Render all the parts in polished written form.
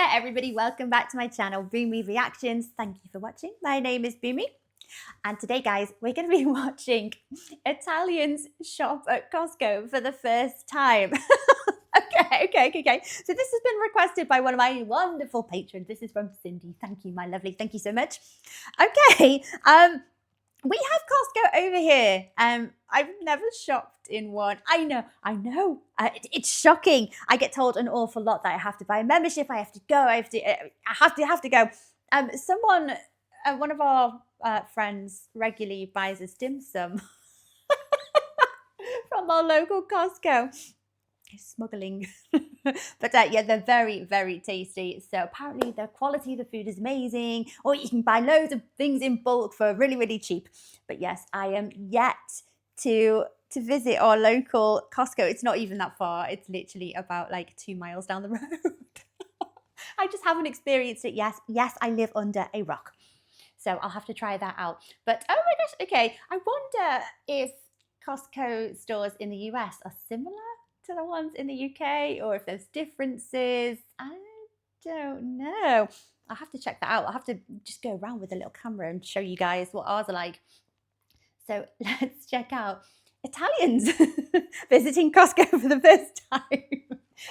there, everybody. Welcome back to my channel, Boomy Reactions. Thank you for watching. My name is Boomy. And today, guys, we're going to be watching Italians shop at Costco for the first time. Okay. So this has been requested by one of my wonderful patrons. This is from Cindy. Thank you, my lovely. Thank you so much. Okay. We have Costco over here. I've never shopped in one. I know. It's shocking. I get told an awful lot that I have to buy a membership. I have to go. I have to go. One of our friends regularly buys us dim sum from our local Costco. Smuggling. But yeah, they're very, very tasty. So apparently the quality of the food is amazing, or you can buy loads of things in bulk for really, really cheap. But yes, I am yet to visit our local Costco. It's not even that far. It's literally about like 2 miles down the road. I just haven't experienced it. Yes, I live under a rock. So I'll have to try that out. But oh my gosh, okay. I wonder if Costco stores in the US are similar to the ones in the UK, or if there's differences. I don't know. I'll have to check that out. I'll have to just go around with a little camera and show you guys what ours are like. So let's check out Italians visiting Costco for the first time.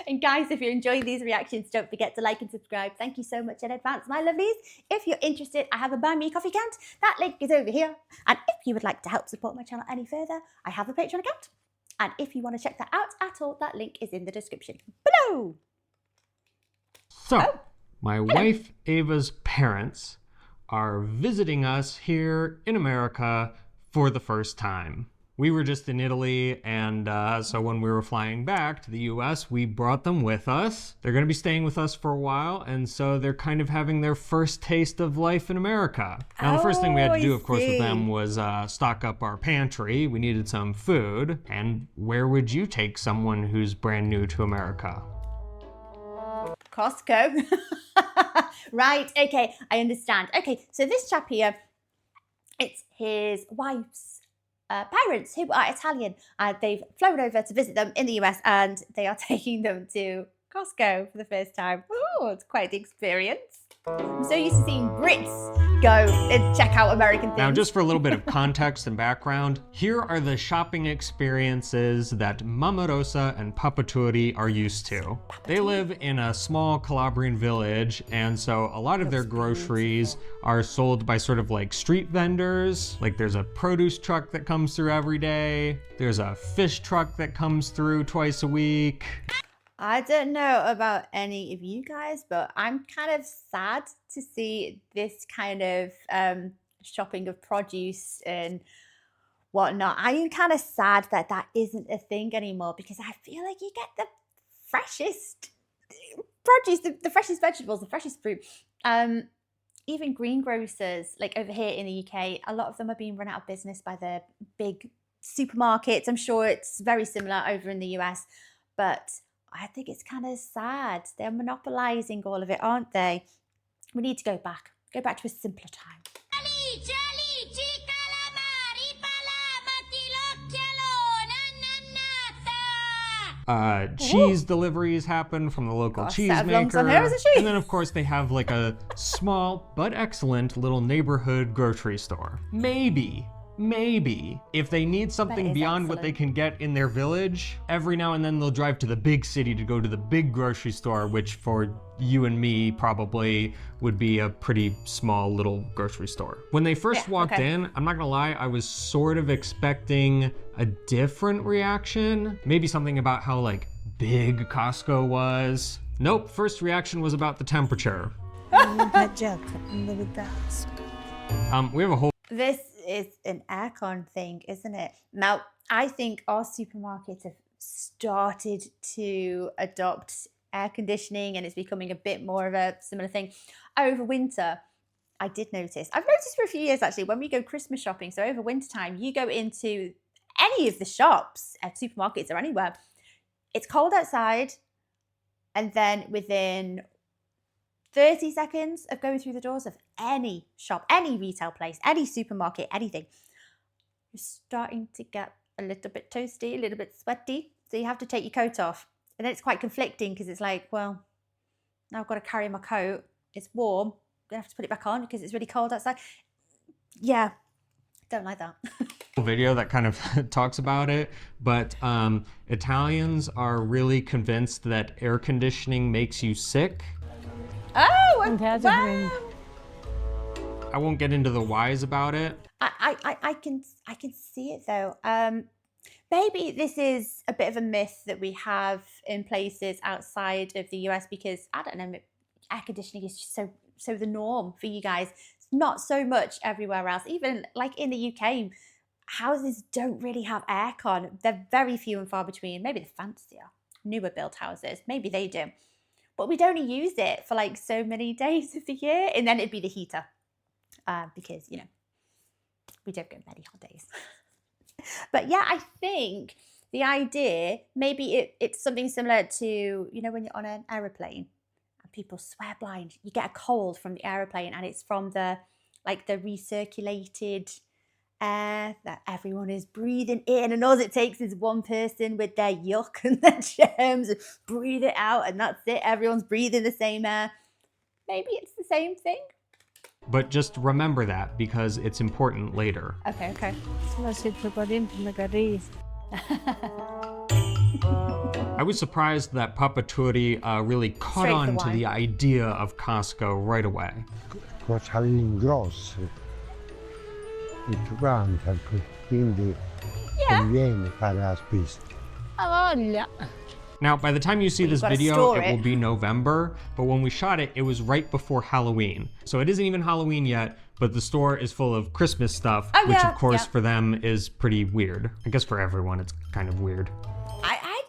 And guys, if you're enjoying these reactions, don't forget to like and subscribe. Thank you so much in advance, my lovelies. If you're interested, I have a Buy Me Coffee account. That link is over here. And if you would like to help support my channel any further, I have a Patreon account. And if you want to check that out at all, that link is in the description below. So, my wife Ava's parents are visiting us here in America for the first time. We were just in Italy, and so when we were flying back to the US, we brought them with us. They're going to be staying with us for a while, and so they're kind of having their first taste of life in America. Now, the first thing we had to do, of course, with them was stock up our pantry. We needed some food. And where would you take someone who's brand new to America? Costco. Right, okay, I understand. Okay, so this chap here, it's his wife's parents who are Italian. They've flown over to visit them in the US, and they are taking them to Costco for the first time. Oh, it's quite the experience. I'm so used to seeing Brits go and check out American things. Now, just for a little bit of context and background, here are the shopping experiences that Mama Rosa and Papa Turi are used to. They live in a small Calabrian village, and so a lot of their groceries are sold by sort of like street vendors. Like there's a produce truck that comes through every day. There's a fish truck that comes through twice a week. I don't know about any of you guys, but I'm kind of sad to see this kind of shopping of produce and whatnot. I am kind of sad that that isn't a thing anymore, because I feel like you get the freshest produce, the freshest vegetables, the freshest fruit. Even greengrocers, like over here in the UK, a lot of them are being run out of business by the big supermarkets. I'm sure it's very similar over in the US, but I think it's kind of sad. They're monopolizing all of it, aren't they? We need to go back to a simpler time. Cheese deliveries happen from the local cheesemaker. And then, of course, they have like a small but excellent little neighborhood grocery store. Maybe, if they need something beyond what they can get in their village, every now and then they'll drive to the big city to go to the big grocery store, which for you and me probably would be a pretty small little grocery store. When they first walked in, I'm not gonna lie, I was sort of expecting a different reaction. Maybe something about how like big Costco was. Nope, first reaction was about the temperature. We have a whole... This is an aircon thing, isn't it? Now, I think our supermarkets have started to adopt air conditioning, and it's becoming a bit more of a similar thing. Over winter, I did notice. I've noticed for a few years actually, when we go Christmas shopping, so over winter time, you go into any of the shops at supermarkets or anywhere, it's cold outside, and then within 30 seconds of going through the doors of any shop, any retail place, any supermarket, anything, you're starting to get a little bit toasty, a little bit sweaty. So you have to take your coat off. And then it's quite conflicting, because it's like, well, Now I've got to carry my coat. It's warm. I have to put it back on because it's really cold outside. Yeah, don't like that. Video that kind of talks about it, but Italians are really convinced that air conditioning makes you sick. Oh, wow. I won't get into the whys about it. I can see it though. Maybe this is a bit of a myth that we have in places outside of the US because I don't know, air conditioning is just so the norm for you guys. It's not so much everywhere else. Even like in the UK, houses don't really have aircon. They're very few and far between. Maybe the fancier, newer built houses, maybe they do. But we'd only use it for like so many days of the year, and then it'd be the heater because, you know, we don't get many hot days. But yeah, I think the idea, maybe it's something similar to, you know, when you're on an aeroplane and people swear blind, you get a cold from the aeroplane and it's from the recirculated air that everyone is breathing in, and all it takes is one person with their yuck and their germs and breathe it out, and that's it. Everyone's breathing the same air. Maybe it's the same thing. But just remember that because it's important later. Okay. I was surprised that Papa Turi really caught on to the idea of Costco right away. Cosciolini grossi, tutto quanto, quindi conviene fare la spesa. Ha voglia. Now, by the time you see this video, it will be November, but when we shot it, it was right before Halloween. So it isn't even Halloween yet, but the store is full of Christmas stuff, which of course for them is pretty weird. I guess for everyone, it's kind of weird.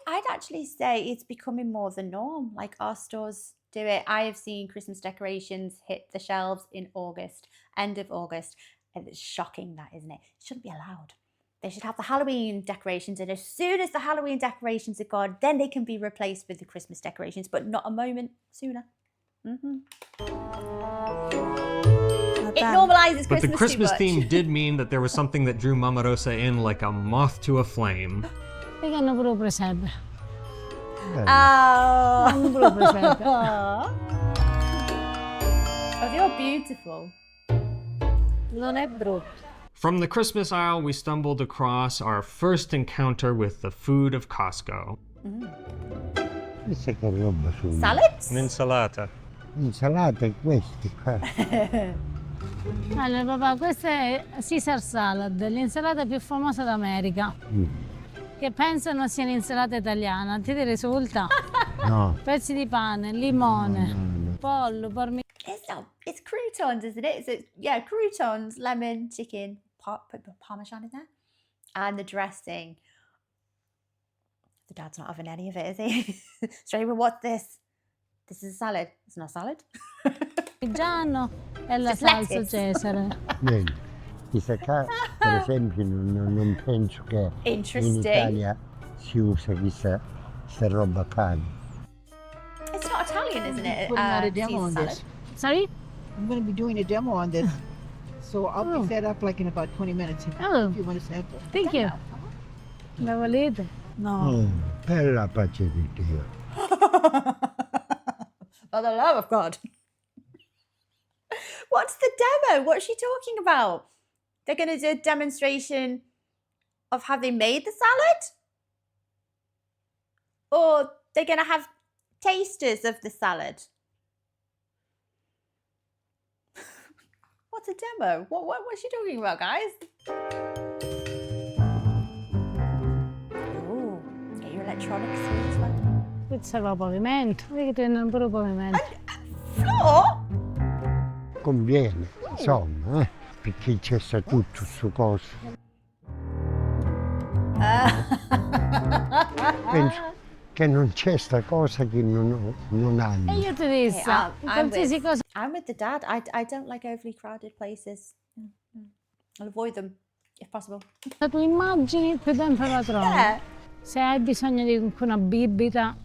I'd actually say it's becoming more the norm. Like our stores do it. I have seen Christmas decorations hit the shelves in August, end of August. And it's shocking that, isn't it? It shouldn't be allowed. They should have the Halloween decorations, and as soon as the Halloween decorations are gone, then they can be replaced with the Christmas decorations, but not a moment sooner. It normalizes Christmas. But the Christmas theme did mean that there was something that drew Mama Rosa in like a moth to a flame. Hanno pure presepe. Oh, Hanno pure presepe. Oh, you're beautiful. Non è brutto. From the Christmas aisle, we stumbled across our first encounter with the food of Costco. Questa che roba sono? Salads? Un'insalata. Insalate queste qua. Allora papà, questa è Caesar salad, l'insalata più famosa d'America. Che pensano sia un'insalata italiana. Ti risulta? No. Pezzi di pane, limone, pollo, parmigiano. It's croutons, isn't it? So yeah, croutons, lemon, chicken, put Parmesan in there, and the dressing. The dad's not having any of it, is he? Straight away, what's this? This is a salad. It's not a salad. Parmigiano e la salsa Cesare. Bene. Questa qua, per esempio, non penso che in Italia si usa questa roba qua. It's not Italian, isn't it? Putting out a demo on salad. this. Sorry? I'm going to be doing a demo on this. So I'll be set up like in about 20 minutes if you want to sample. Thank you. La volete? No. Per la pace di Dio. For the love of God. What's the demo? What's she talking about? They're going to do a demonstration of how they made the salad? Or they're going to have tasters of the salad? What's a demo? What's she talking about, guys? Oh, get your electronics here as well. Questo va a pavimento. Vedi che tengono pure pavimento. Floor? Conviene, insomma, perché c'è sta tutto su coso. Penso che non c'è sta cosa che non hanno. E io ti disse, qualsiasi cosa. I'm with the dad. I don't like overly crowded places. I'll avoid them if possible. La tua immagine più tempo la trovi. Se hai bisogno di una bibita,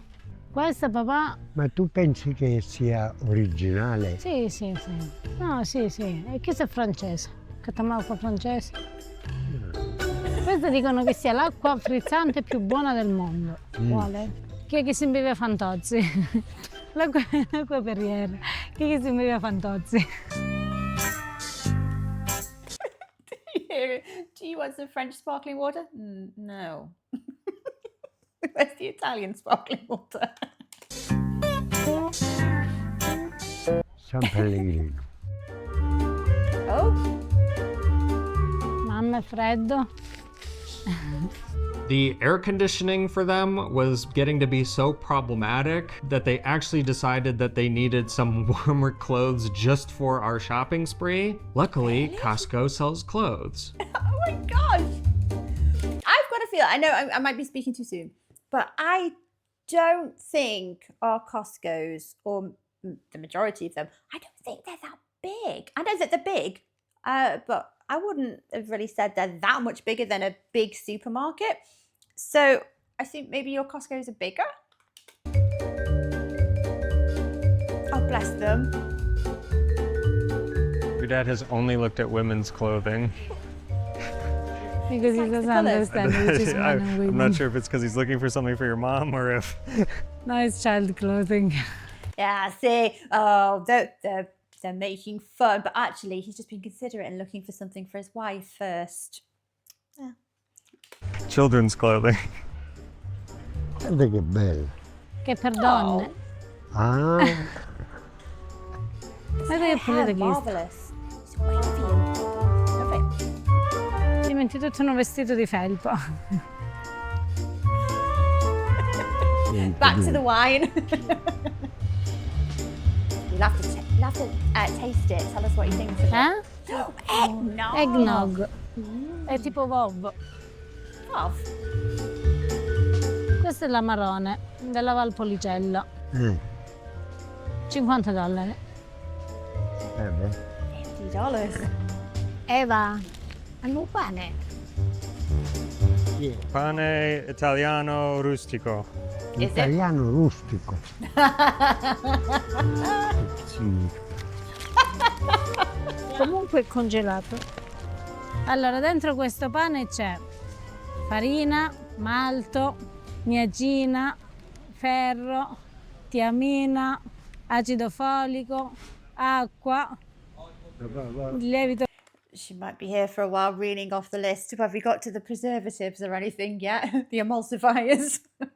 questa papà. Ma tu pensi che sia originale? Sì. No, sì. E questo è francese. Che chiamiamo acqua francese. Questa dicono che sia l'acqua frizzante più buona del mondo. Quale? Chi è che si beve Fantozzi? L'acqua perriera. Che si mi fantozzi. Do you want some French sparkling water? No. Where's the Italian sparkling water? San Pellegrino. Oh. Mamma, è freddo. The air conditioning for them was getting to be so problematic that they actually decided that they needed some warmer clothes just for our shopping spree. Luckily, Costco sells clothes. Oh my gosh. I've got a feel, I know I might be speaking too soon, but I don't think our Costco's, or the majority of them, I don't think they're that big. I know that they're big, but I wouldn't have really said they're that much bigger than a big supermarket. So I think maybe your Costco's are bigger. Oh, bless them. Your dad has only looked at women's clothing. Because he doesn't understand which is men and women. I'm not sure if it's because he's looking for something for your mom or if... No, it's child clothing. Yeah, see, oh, they're making fun, but actually he's just been considerate and looking for something for his wife first. Yeah. Children's clothing. Guarda che bello. Che per donne. Ah, Guarda che pulito che è. Marvelous. It's wavy and love it. Ti metti tutto un vestito di felpa. Back to the wine. You'll have to taste it. Tell us what you think of it. Eggnog. Eggnog. È tipo Vov. Oh, Questo è l'amarone della Valpolicella. $50. beh. $50. Eva, hanno un pane. Pane italiano rustico. Italiano rustico. Sì. Comunque è congelato. Allora, dentro questo pane c'è farina, malto, miagina, ferro, tiamina, acido folico, acqua, lievito. She might be here for a while reading off the list. Have we got to the preservatives or anything yet? The emulsifiers? Or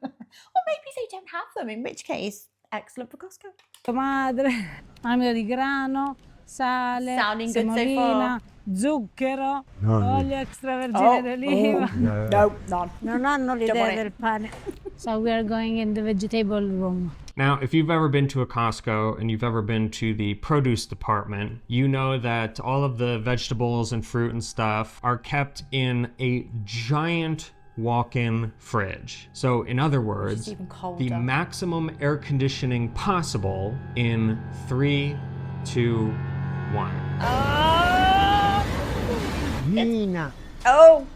maybe they don't have them, in which case, excellent for Costco. Madre, amido di grano, sale, Sounding good so semolina, zucchero, olio extravergine d'oliva. No, none. Non hanno l'idea del pane. So we are going in the vegetable room. Now, if you've ever been to a Costco and you've ever been to the produce department, you know that all of the vegetables and fruit and stuff are kept in a giant walk-in fridge. So in other words, even colder. the maximum air conditioning possible in 3, 2, 1. Nina. Oh,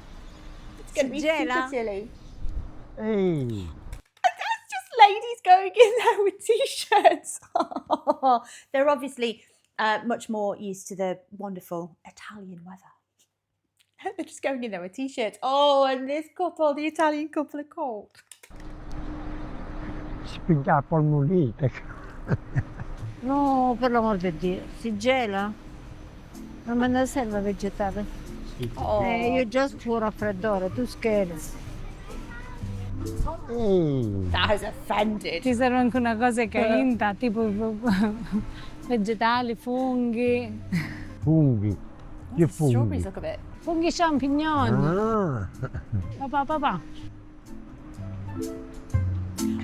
it's going to be Gela. super chilly. Ehi. That's just ladies going in there with t-shirts. They're obviously much more used to the wonderful Italian weather. They're just going in there with t-shirts. Oh, and this couple, the Italian couple, are cold. Spinga polmonite. No, per l'amor di Dio, si gela? Non me ne serve vegetale. Oh. Io già fu raffreddore, tu scherzi. Ehi. That has offended. Ci serve anche una cosa cainta, tipo vegetali, funghi. Funghi. Che Strawberries funghi? look a bit. Funghi champignoni. Ah. Papà.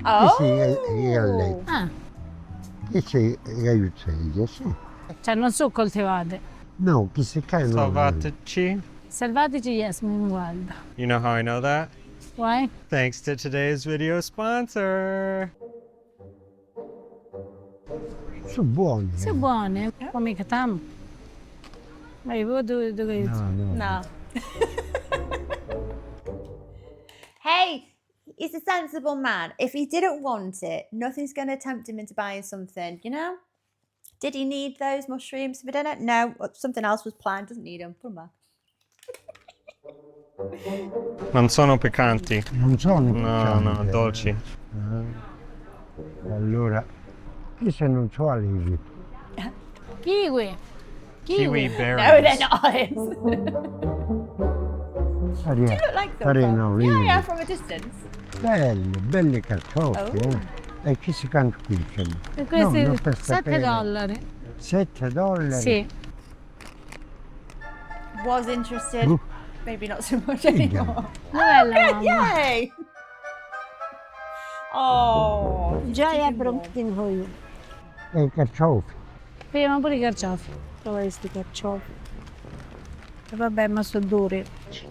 Oh. Sì, è lei. Ah, Che c'è aiuteglia, sì. cioè non sono coltivate. No, che se cade non Salvateci. Selvatici, yes, mi guarda. You know how I know that? Why? Thanks to today's video sponsor. sono buoni. Sono buone, come catam. Ma io dove No. Hey, he's a sensible man. If he didn't want it, nothing's going to tempt him into buying something, you know? Did he need those mushrooms for dinner? No, something else was planned. Doesn't need them. Put them back. Non sono piccanti. Non sono No, piccanti. dolci. Allora, Queste non so alivi. Kiwi. Kiwi berries. No, they're not olives. Do You look like them. Farina From, olivi. yeah, from a distance. Belli cartofi, Oh. E chi si canta qui? E questi non per sapere. $7. $7? Sì. Was interested. Uh. Maybe not so much anymore. Dov'è la mamma? Yay! Oh. Già è pronto io. E i carciofi. Prima pure i carciofi. Prova questi carciofi. E vabbè, ma sono duri.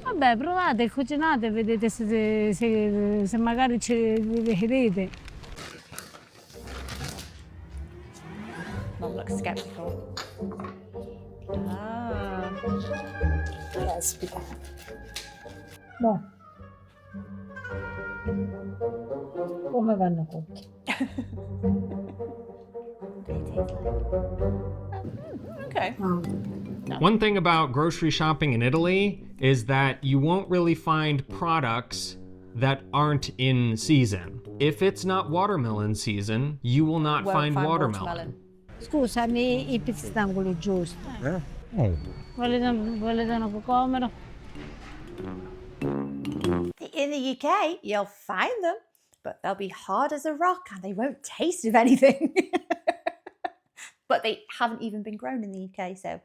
Vabbè, provate, cucinate e vedete se magari li vedete. Mom looks skeptical. Ah. Caspita. No. Come vanno cotti? Okay. One thing about grocery shopping in Italy is that you won't really find products that aren't in season. If it's not watermelon season, you will not Won't find watermelon. watermelon. Scusami, i pizzangoli giusti. Volete una cocomero? In the UK, you'll find them, but they'll be hard as a rock and they won't taste of anything. But they haven't even been grown in the UK, so.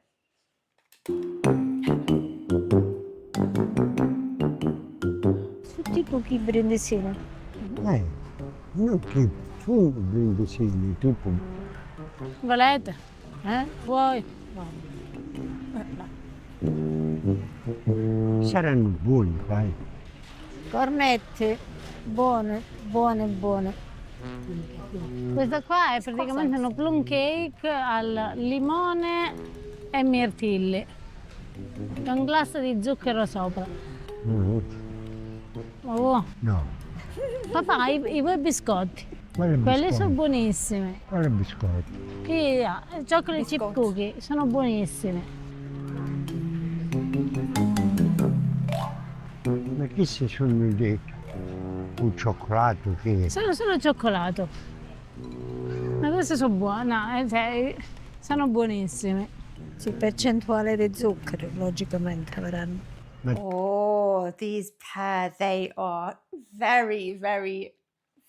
Tutti pochi brindisini. Non che sono brindisini, tipo. Volete? Vuoi? Saranno buoni, dai. Cornette, buone, buone, buone. Questa qua è praticamente una plum cake al limone e mirtilli. Con glasse di zucchero sopra. Oh. No. Papà, i tuoi biscotti. Quali Quelli biscotti? sono buonissimi. Quali biscotti? Chocolate chip Biscotti. cookie sono buonissimi. Ma che se sono di un cioccolato che... Sono solo cioccolato. Ma queste sono buone, sono buonissime. Sì, percentuale di zucchero, logicamente avranno. Oh, these pair, they are very, very,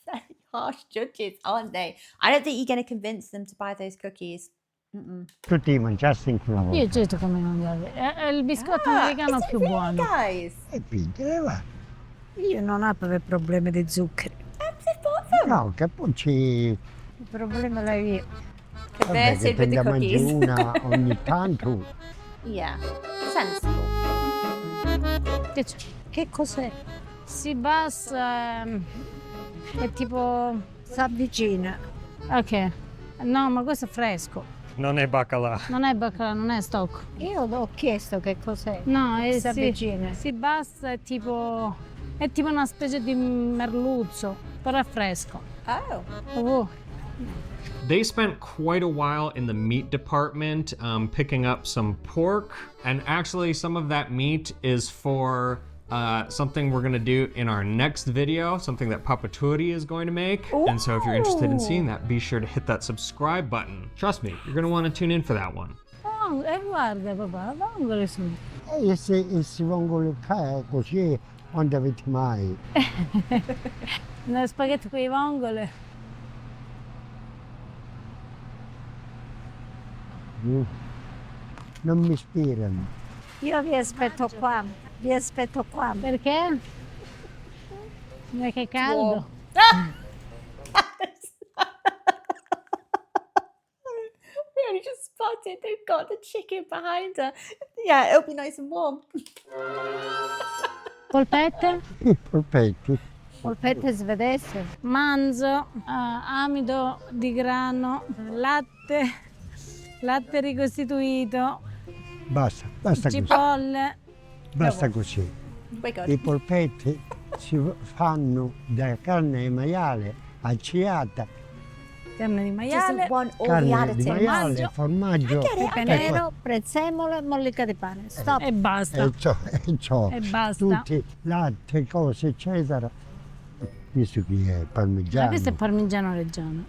very harsh judges, aren't they? I don't think you're going to convince them to buy those cookies. Tutti li mangiasti in quella volta. Io certo come mangiare. È il biscotto americano is it più really, buono. guys? E piglia, va. Io non ho per problemi di zucchero. They've bought them. No, che poi ci... Il problema è io. Vabbè, che Converted with te the ne mangi cookies. una ogni tanto. Yeah, sensible. Che c'è? Che cos'è? Si basta è tipo. Si avvicina. Ok. No, ma questo è fresco. Non è baccalà. Non è baccalà, non è stocco. Io ho chiesto che cos'è. No, Si avvicina. si basta è tipo. È tipo una specie di merluzzo, però è fresco. Oh. Oh. They spent quite a while in the meat department picking up some pork, and actually some of that meat is for something we're gonna do in our next video, something that Papa Turi is going to make. And so if you're interested in seeing that, be sure to hit that subscribe button. Trust me, you're gonna wanna tune in for that one. Oh, e guarda papà, vongole sono. E se vengono così, quando avete mai? Uno spaghetti con le vongole. Non mi ispirano. Io vi aspetto qua. Vi aspetto qua. Perché? Perché è caldo. We only just spotted they've got the chicken behind her. Yeah, it'll be nice and warm. Polpette, Polpetti. Polpette svedese. manzo, amido di grano, latte ricostituito, Basta così. cipolle. Basta così. We're good. I polpetti si fanno da carne di maiale acciata, Carne di Just maiale, want all the carne di additives. maiale, formaggio Pepe nero, prezzemolo e mollica di pane. Stop. e basta. e ciò. E basta. Tutti latte, cose, eccetera. Visto che è Ma parmigiano. questo è parmigiano reggiano.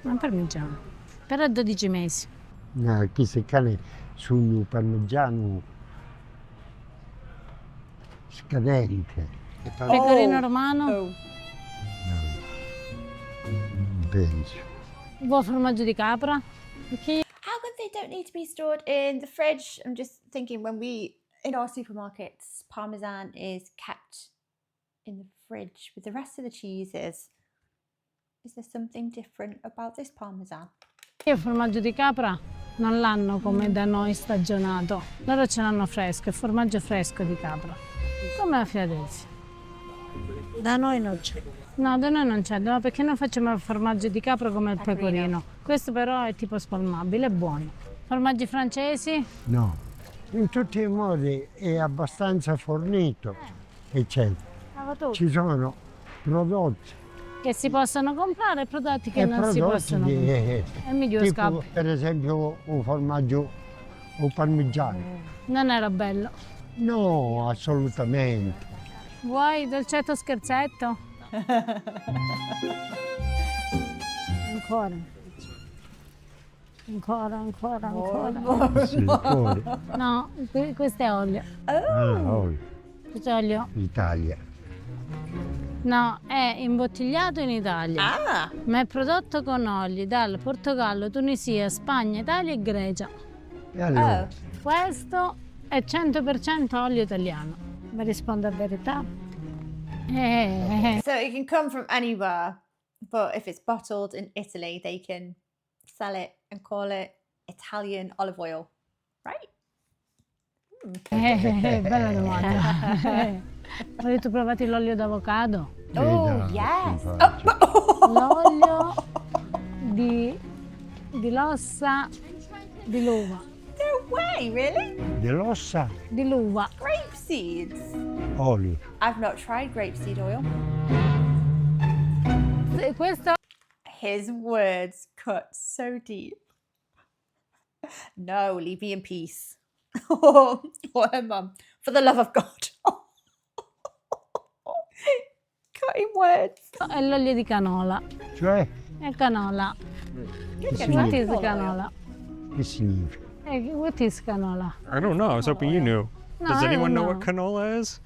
Ma parmigiano. Per 12 mesi. No, queste cane sono parmigiano scadente. Pecorino romano. Oh. Non penso. Buon formaggio di capra. Perché How come they don't need to be stored in the fridge? I'm just thinking in our supermarkets, Parmesan is kept in the fridge with the rest of the cheeses. Is there something different about this Parmesan? il formaggio di capra non l'hanno come da noi stagionato. Loro ce l'hanno fresco, il formaggio fresco di capra. Come la Filadelfia. Da noi non c'è. No, da noi non c'è, no, perché noi facciamo il formaggio di capra come il pecorino. Questo però è tipo spalmabile, è buono. Formaggi francesi? No, in tutti i modi è abbastanza fornito, eccetera. Ci sono prodotti. Che si possono comprare e prodotti che e non si prodotti possono comprare. È meglio tipo, scappo. per esempio un formaggio o parmigiano. Non era bello. No, assolutamente. Vuoi dolcetto scherzetto? Ancora. Ancora. Sì, poi. No, questo è olio. Olio, Questo è olio. Italia. No, è imbottigliato in Italia, ma è prodotto con oli dal Portogallo, Tunisia, Spagna, Italia e Grecia. E allora? Questo è 100% olio italiano. Mi rispondo a verità? So it can come from anywhere, but if it's bottled in Italy, they can sell it and call it Italian olive oil, right? Bella domanda. Avete provato l'olio d'avocado? Oh, yes. L'olio di l'ossa di l'uva. No way, really? Dell'ossa, Di l'uva. Grape seeds. olio. I've not tried grapeseed oil. Questo His words cut so deep. No, leave me in peace. Oh, her mum. For the love of God. Cutting words. è l'olio di canola. Cioè, È canola. che What is significa? canola? Che significa? What is canola? I don't know. I was hoping you knew. No, Does I anyone don't know know. what canola is?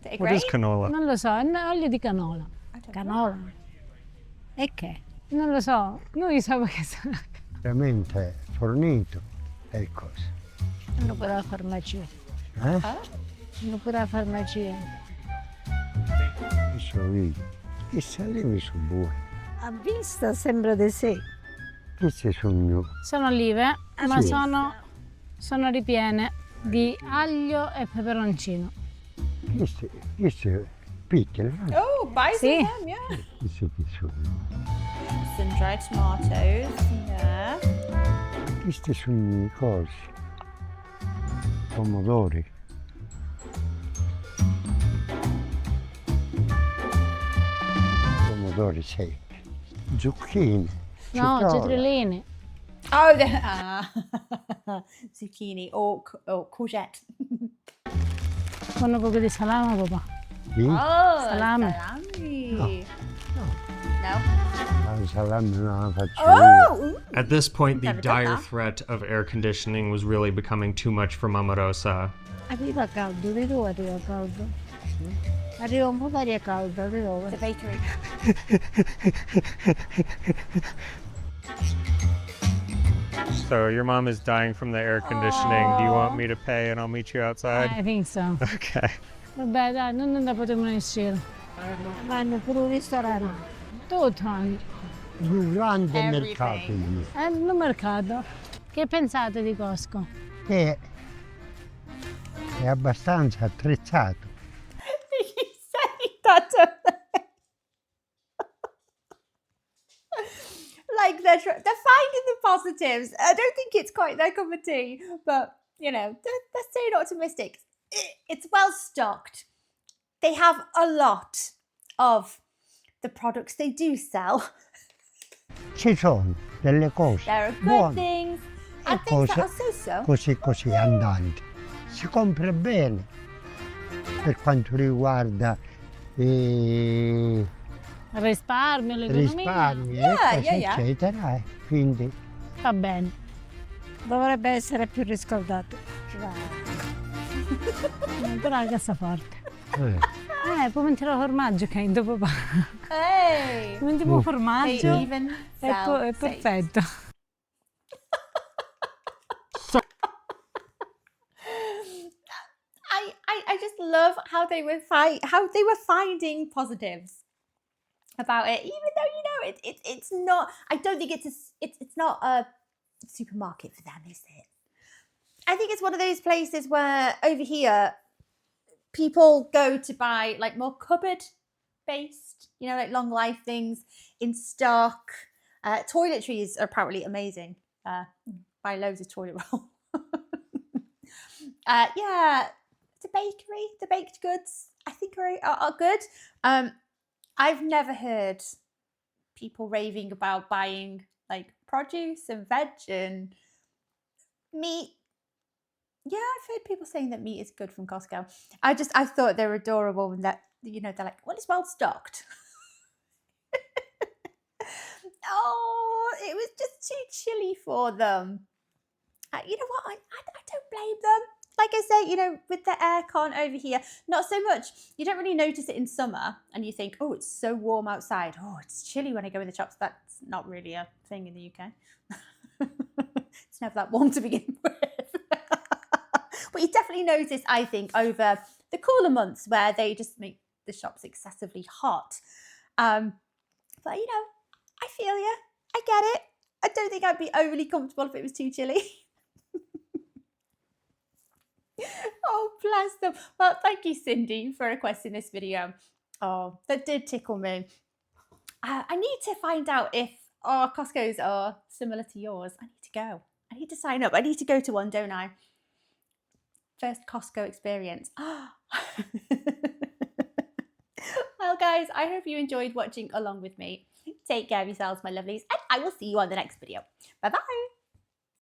Is it What is great? canola? Non lo so, è olio di canola. Canola. E che? Non lo so, lui sa che sa. Veramente fornito e cose. Sono pure alla farmacia. Sono pure alla farmacia. Adesso vedi, che salive sono buone. A vista sembra di sì. Queste sono Sono olive, ma sì. sono ripiene di aglio e peperoncino. queste piccole, no? Oh, buy some Sì. of them, yeah. Queste che sono. Some dried tomatoes, yeah. Queste sono cose. Pomodori. Pomodori secchi. Zucchine. No, cipolla. cetriolini. Oh, zucchini or courgette. Con un poco di salame, papà. Sì? Oh, Salami. salami. No. No? La salame non la faccio Oh! io. Ooh. At this point, the Never done dire that. threat of air conditioning was really becoming too much for Mama Rosa. Arriva caldo, di dove arriva caldo? Arriva un po' d'aria calda, di dove? The bakery. So your mom is dying from the air conditioning. Do you want me to pay and I'll meet you outside? I think so. Okay. Vabbè, dai, non ne potremo uscire. Vanno pure un ristorante. Tutto anche. Un grande Everything. mercato lì, È il mercato. Che pensate di Costco? che è abbastanza attrezzato. You say that, don't they? Like they're finding the positives. I don't think it's quite their cup of tea, but you know, they're staying optimistic. It's well stocked. They have a lot of the products they do sell. Ci sono delle cose There are good buone things e and things that cose are so-so. così andanti. Si compra bene per quanto riguarda risparmio, l'economia. risparmi, Yeah. eccetera. Quindi Va bene. Dovrebbe essere più riscaldato. Però la cassaforte. eh, Poi mettere il formaggio che è dopo papà. Hey. Un tipo They formaggio even sell è safe. perfetto. I just love how they were finding positives about it, even though it's not. I don't think it's not a supermarket for them, is it? I think it's one of those places where over here people go to buy like more cupboard based, like long life things in stock. Toiletries are apparently amazing. Buy loads of toilet roll. Yeah, the bakery, the baked goods, I think are good. I've never heard people raving about buying like produce and veg and meat. Yeah, I've heard people saying that meat is good from Costco. I thought they were adorable and that, they're like, well, it's well stocked. Oh, it was just too chilly for them. You know what? I don't blame them. Like I say, with the aircon over here, not so much. You don't really notice it in summer and you think, oh, it's so warm outside. Oh, it's chilly when I go in the shops. That's not really a thing in the UK. It's never that warm to begin with. But you definitely notice, I think, over the cooler months where they just make the shops excessively hot. But, I feel you. I get it. I don't think I'd be overly comfortable if it was too chilly. Oh, bless them. Well, thank you, Cindy, for requesting this video. Oh, that did tickle me. I need to find out if our Costco's are similar to yours. I need to go. I need to sign up. I need to go to one, don't I? First Costco experience. Well, guys, I hope you enjoyed watching along with me. Take care of yourselves, my lovelies, and I will see you on the next video. Bye-bye.